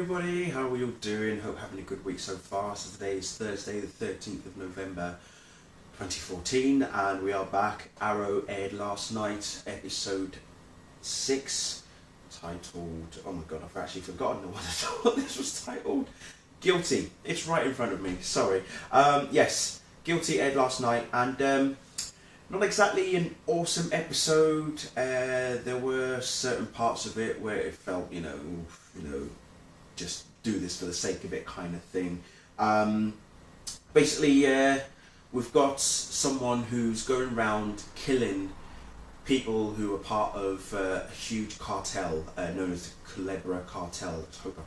everybody, how are you all doing? Hope having a good week so far. So today is Thursday the 13th of November 2014 and we are back. Arrow aired last night, episode 6, titled, oh my god, I've actually forgotten what I thought this was titled. Guilty. It's right in front of me, sorry. Yes, Guilty aired last night and not exactly an awesome episode. There were certain parts of it where it felt, you know, just do this for the sake of it kind of thing. Basically, we've got someone who's going around killing people who are part of a huge cartel known as the Culebra Cartel. I hope I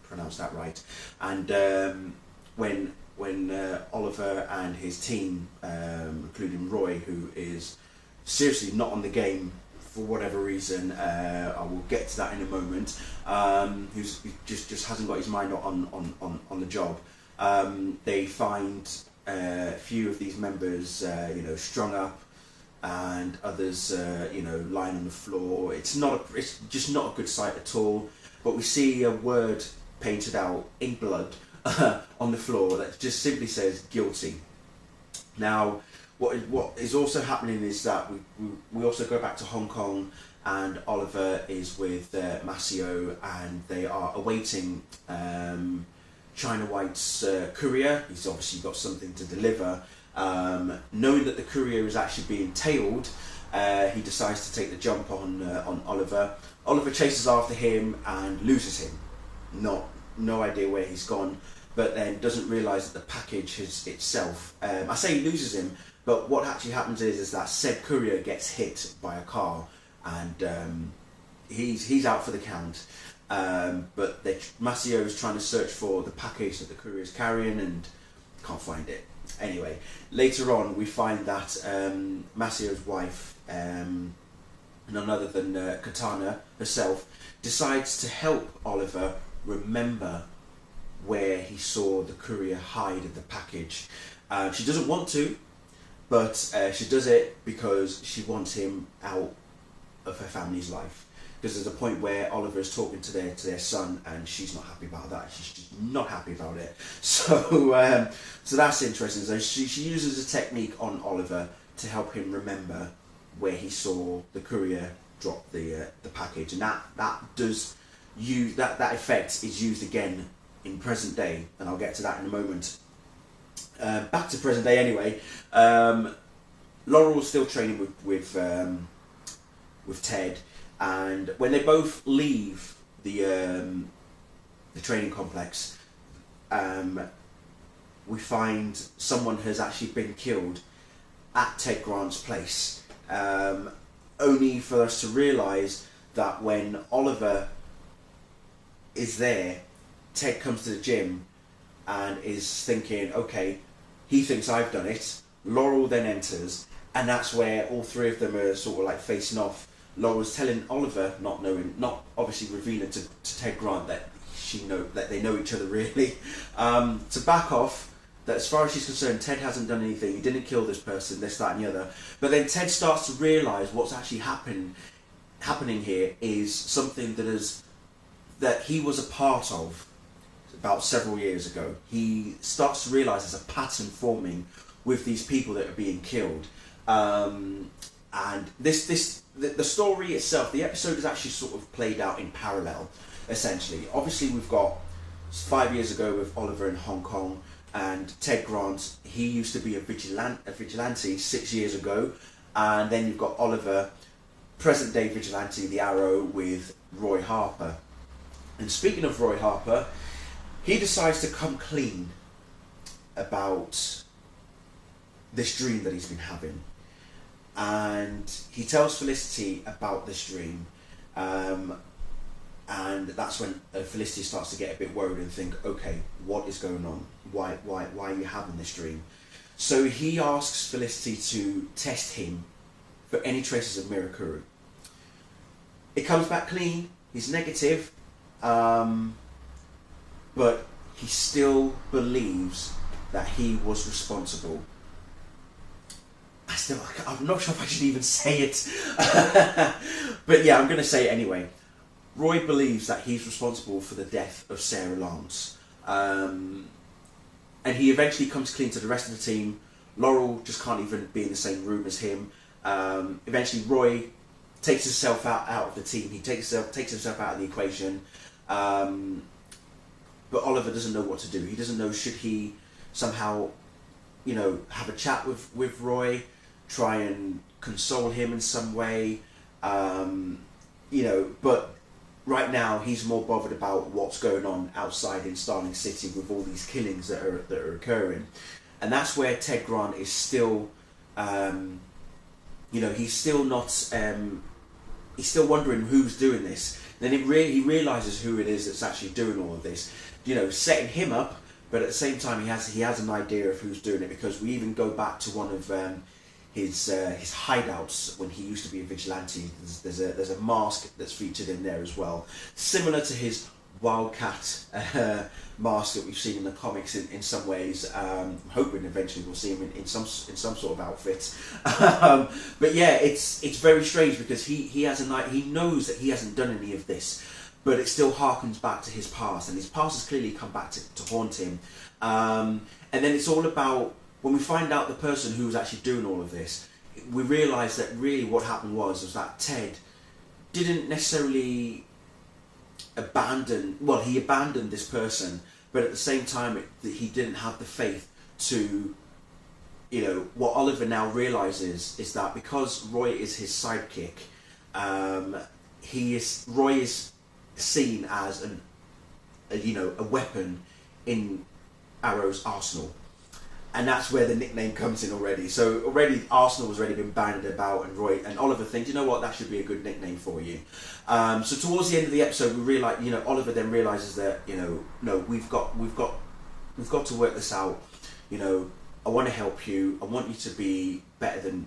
pronounced that right. And when Oliver and his team, including Roy, who is seriously not on the game for whatever reason, I will get to that in a moment, who just hasn't got his mind on the job. They find a few of these members, strung up, and others, lying on the floor. It's just not a good sight at all. But we see a word painted out in blood on the floor that just simply says guilty. Now, what is also happening is that we also go back to Hong Kong, and Oliver is with Maceo, and they are awaiting China White's courier. He's obviously got something to deliver. Knowing that the courier is actually being tailed, he decides to take the jump on Oliver. Oliver chases after him and loses him. No idea where he's gone, but then doesn't realise that the package is itself. I say he loses him, but what actually happens is that said courier gets hit by a car, and he's out for the count. But Maceo is trying to search for the package that the courier is carrying and can't find it. Anyway, later on we find that Maceo's wife, none other than Katana herself, decides to help Oliver remember where he saw the courier hide the package. She doesn't want to, but she does it because she wants him out of her family's life. Because there's a point where Oliver is talking to their son, and she's not happy about that. She's just not happy about it. So so that's interesting. So she uses a technique on Oliver to help him remember where he saw the courier drop the package, and that effect is used again in present day, and I'll get to that in a moment. Back to present day anyway. Laurel's still training with Ted. And when they both leave the training complex, we find someone has actually been killed at Ted Grant's place. Only for us to realise that when Oliver is there, Ted comes to the gym and is thinking, okay, he thinks I've done it. Laurel then enters, and that's where all three of them are sort of like facing off. Laurel's telling Oliver, not obviously revealing to Ted Grant that that they know each other really, to back off. That as far as she's concerned, Ted hasn't done anything. He didn't kill this person, this, that, and the other. But then Ted starts to realise what's actually happening here is something that he was a part of about several years ago. He starts to realise there's a pattern forming with these people that are being killed. And the story itself, the episode is actually sort of played out in parallel, essentially. Obviously, we've got 5 years ago with Oliver in Hong Kong, and Ted Grant, he used to be a vigilante 6 years ago, and then you've got Oliver, present day vigilante, the Arrow, with Roy Harper. And speaking of Roy Harper, he decides to come clean about this dream that he's been having. And he tells Felicity about this dream, and that's when Felicity starts to get a bit worried and think, okay, what is going on? Why are you having this dream? So he asks Felicity to test him for any traces of Mirakuru. It comes back clean, he's negative, but he still believes that he was responsible. I'm not sure if I should even say it. But yeah, I'm going to say it anyway. Roy believes that he's responsible for the death of Sarah Lance. And he eventually comes clean to the rest of the team. Laurel just can't even be in the same room as him. Eventually, Roy takes himself out of the team. He takes himself out of the equation. But Oliver doesn't know what to do. He doesn't know, should he somehow, have a chat with Roy, try and console him in some way, but right now he's more bothered about what's going on outside in Starling City with all these killings that are occurring. And that's where Ted Grant is still, he's still not, he's still wondering who's doing this. Then he realises who it is that's actually doing all of this, setting him up, but at the same time he has an idea of who's doing it, because we even go back to one of his hideouts when he used to be a vigilante. There's a mask that's featured in there as well, similar to his Wildcat mask that we've seen in the comics in some ways. I'm hoping eventually we'll see him in some sort of outfit. But yeah, it's very strange, because he knows that he hasn't done any of this, but it still harkens back to his past, and his past has clearly come back to haunt him. And then it's all about, when we find out the person who was actually doing all of this, we realise that really what happened was that Ted didn't necessarily he abandoned this person, but at the same time he didn't have the faith to, what Oliver now realises is that because Roy is his sidekick, Roy is seen as a weapon in Arrow's arsenal. And that's where the nickname comes in already. So already Arsenal has already been bandied about, and Roy and Oliver think, that should be a good nickname for you. So towards the end of the episode, we realize, Oliver then realizes that, no, we've got to work this out. I want to help you. I want you to be better than,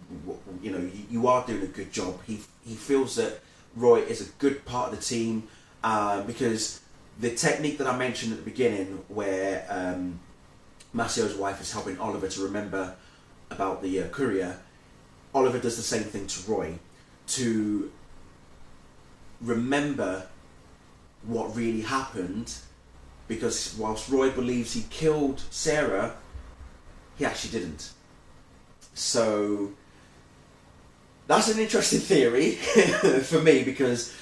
you are doing a good job. He feels that Roy is a good part of the team, because the technique that I mentioned at the beginning, where Masio's wife is helping Oliver to remember about the courier, Oliver does the same thing to Roy, to remember what really happened, because whilst Roy believes he killed Sarah, he actually didn't. So that's an interesting theory for me, because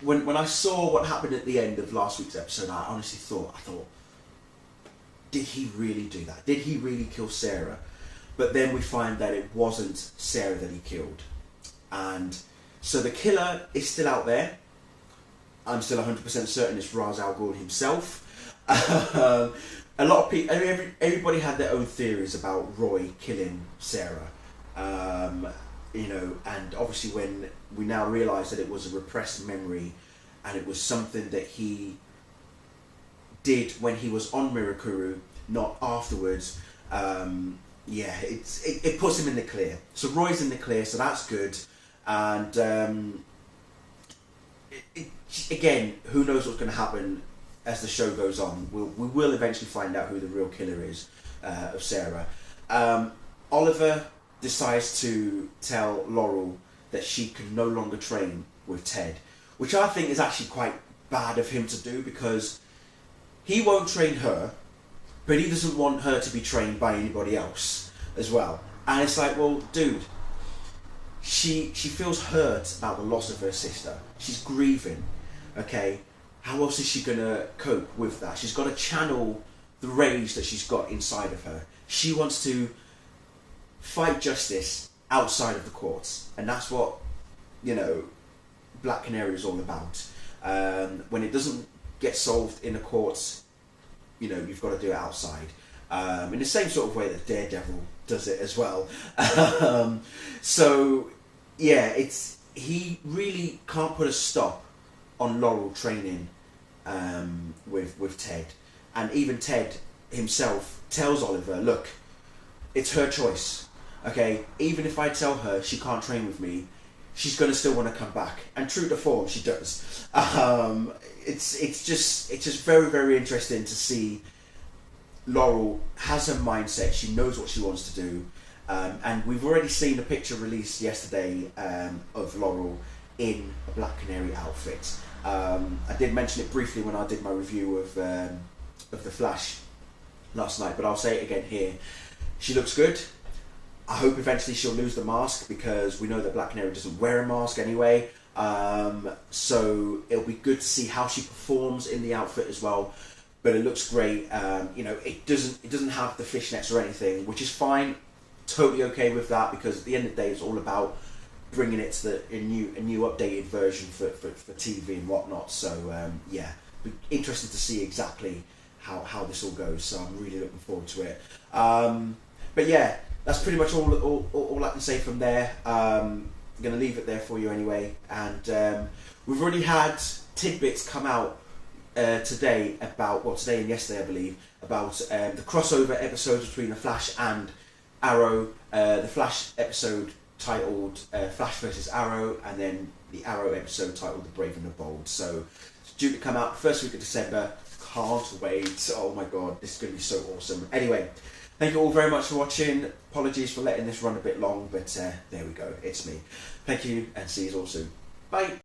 when I saw what happened at the end of last week's episode, I honestly thought, did he really do that? Did he really kill Sarah? But then we find that it wasn't Sarah that he killed. And so the killer is still out there. I'm still 100% certain it's Ra's al Ghul himself. A lot of people, everybody had their own theories about Roy killing Sarah. And obviously when we now realise that it was a repressed memory, and it was something that he did when he was on Mirakuru, not afterwards, it puts him in the clear. So Roy's in the clear, so that's good. And again, who knows what's going to happen as the show goes on. We will eventually find out who the real killer is of Sarah. Oliver decides to tell Laurel that she can no longer train with Ted, which I think is actually quite bad of him to do, because he won't train her, but he doesn't want her to be trained by anybody else as well. And it's like, well, dude, she feels hurt about the loss of her sister. She's grieving, okay? How else is she going to cope with that? She's got to channel the rage that she's got inside of her. She wants to fight justice outside of the courts. And that's what, Black Canary is all about. When it doesn't get solved in the courts, you've got to do it outside, in the same sort of way that Daredevil does it as well. So yeah, he really can't put a stop on Laurel training with Ted, and even Ted himself tells Oliver, look, it's her choice, okay? Even if I tell her she can't train with me, she's going to still want to come back, and true to form, she does. It's just very, very interesting to see Laurel has her mindset. She knows what she wants to do, and we've already seen a picture released yesterday of Laurel in a Black Canary outfit. I did mention it briefly when I did my review of The Flash last night, but I'll say it again here. She looks good. I hope eventually she'll lose the mask, because we know that Black Canary doesn't wear a mask anyway. So it'll be good to see how she performs in the outfit as well. But it looks great. You know, it doesn't have the fishnets or anything, which is fine. Totally okay with that, because at the end of the day, it's all about bringing it to a new updated version for TV and whatnot. So yeah, be interested to see exactly how this all goes. So I'm really looking forward to it. But yeah, that's pretty much all I can say from there. I'm going to leave it there for you anyway. And we've already had tidbits come out today and yesterday I believe, about the crossover episodes between The Flash and Arrow. The Flash episode titled Flash vs Arrow, and then the Arrow episode titled The Brave and the Bold. So it's due to come out the first week of December. Can't wait. Oh my god, this is going to be so awesome. Anyway, thank you all very much for watching. Apologies for letting this run a bit long, but there we go, it's me. Thank you, and see you all soon. Bye.